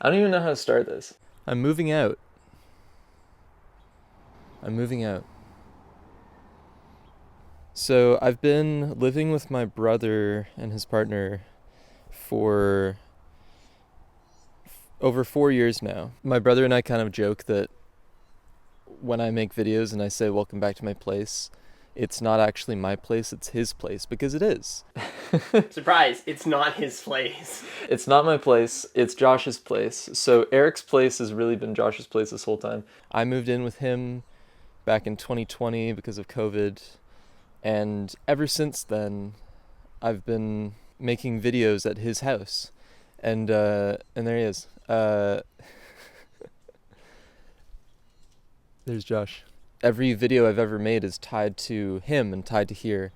I don't even know how to start this. I'm moving out. I'm moving out. So I've been living with my brother and his partner for over 4 years now. My brother and I kind of joke that when I make videos and I say welcome back to my place, it's not actually my place, it's his place, because it is. Surprise, it's not his place. It's not my place, it's Josh's place. So Eric's place has really been Josh's place this whole time. I moved in with him back in 2020 because of COVID, and ever since then, I've been making videos at his house. And there he is. There's Josh. Every video I've ever made is tied to him and tied to here.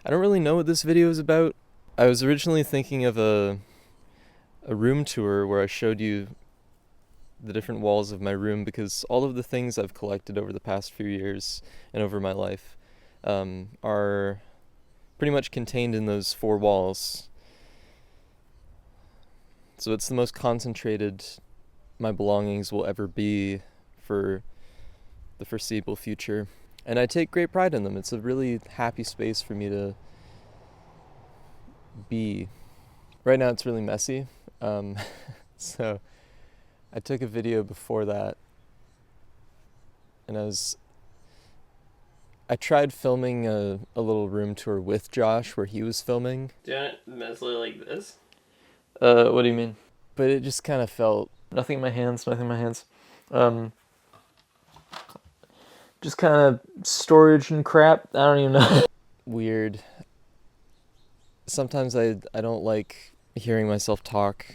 I don't really know what this video is about. I was originally thinking of a room tour where I showed you the different walls of my room, because all of the things I've collected over the past few years and over my life are pretty much contained in those four walls. So it's the most concentrated my belongings will ever be for the foreseeable future. And I take great pride in them. It's a really happy space for me to be. Right now it's really messy. So I took a video before that, and I tried filming a little room tour with Josh where he was filming. Doing it mostly like this? What do you mean? But it just kind of felt... Nothing in my hands. Just kind of storage and crap. I don't even know. weird. Sometimes I don't like hearing myself talk.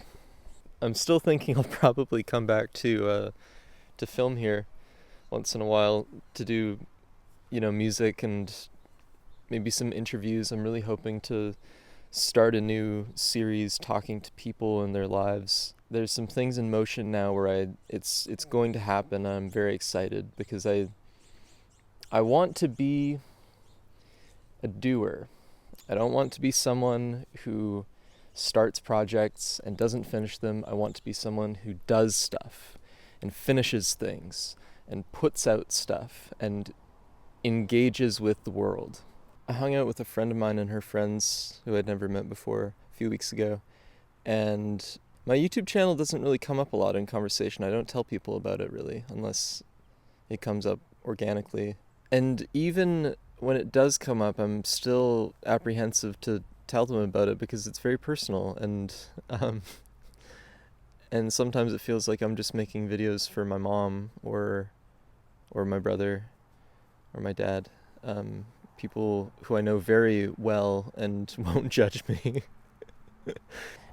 I'm still thinking I'll probably come back to film here once in a while to do, music and maybe some interviews. I'm really hoping to start a new series talking to people in their lives. There's some things in motion now where it's going to happen. I'm very excited because I want to be a doer. I don't want to be someone who starts projects and doesn't finish them. I want to be someone who does stuff and finishes things and puts out stuff and engages with the world. I hung out with a friend of mine and her friends who I'd never met before a few weeks ago, and my YouTube channel doesn't really come up a lot in conversation. I don't tell people about it really unless it comes up organically. And even when it does come up, I'm still apprehensive to tell them about it because it's very personal, and sometimes it feels like I'm just making videos for my mom or my brother or my dad, people who I know very well and won't judge me.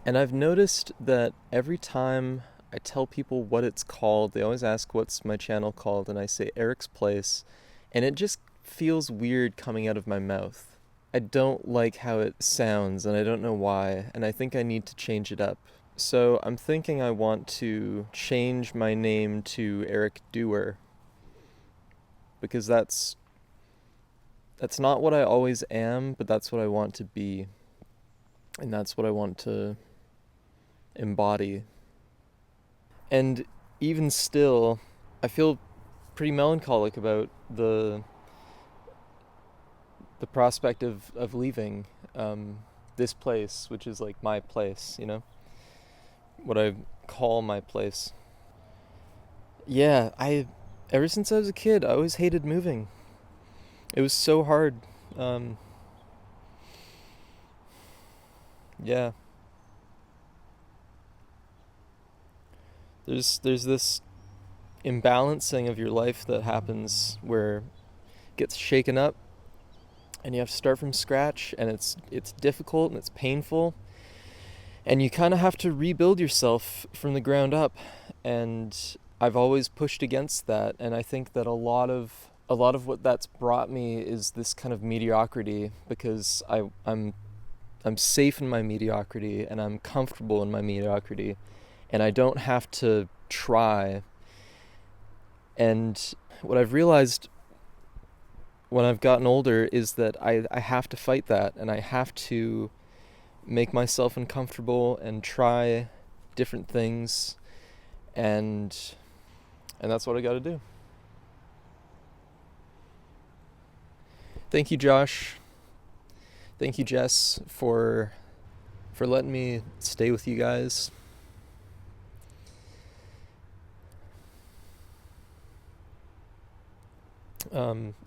And I've noticed that every time I tell people what it's called, they always ask what's my channel called, and I say Erik's Place, and it just feels weird coming out of my mouth. I don't like how it sounds, and I don't know why, and I think I need to change it up. So I'm thinking I want to change my name to Erik Doer, because that's not what I always am, but that's what I want to be, and that's what I want to embody. And even still, I feel pretty melancholic about the prospect of leaving this place, which is like my place, what I call my place. Yeah, ever since I was a kid, I always hated moving. It was so hard. Yeah. There's this imbalancing of your life that happens where it gets shaken up and you have to start from scratch, and it's difficult and it's painful, and you kind of have to rebuild yourself from the ground up. And I've always pushed against that, and I think that a lot of what that's brought me is this kind of mediocrity, because I'm safe in my mediocrity and I'm comfortable in my mediocrity, and I don't have to try. And what I've realized when I've gotten older is that I have to fight that, and I have to make myself uncomfortable and try different things and that's what I got to do. Thank you, Josh. Thank you, Jess, for letting me stay with you guys.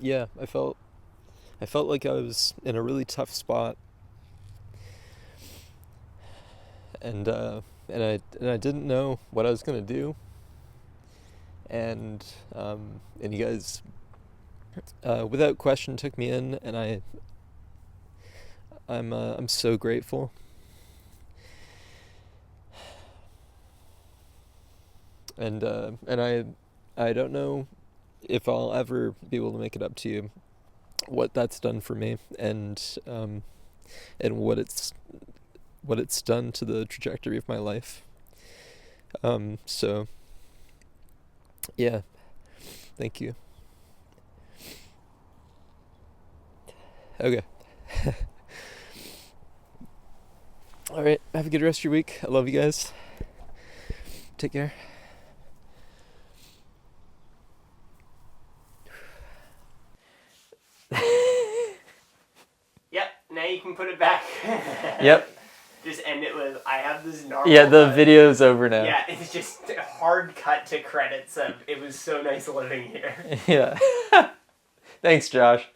Yeah, I felt like I was in a really tough spot, and I didn't know what I was gonna do, and you guys, without question, took me in, and I'm so grateful. And I don't know if I'll ever be able to make it up to you what that's done for me, and what it's done to the trajectory of my life. So yeah, thank you. Okay. All right, have a good rest of your week. I love you guys. Take care. Yep, now you can put it back. Yep. Just end it with, I have this normal. Yeah, the video's over now. Yeah, it's just a hard cut to credits of, it was so nice living here. Yeah. Thanks, Josh.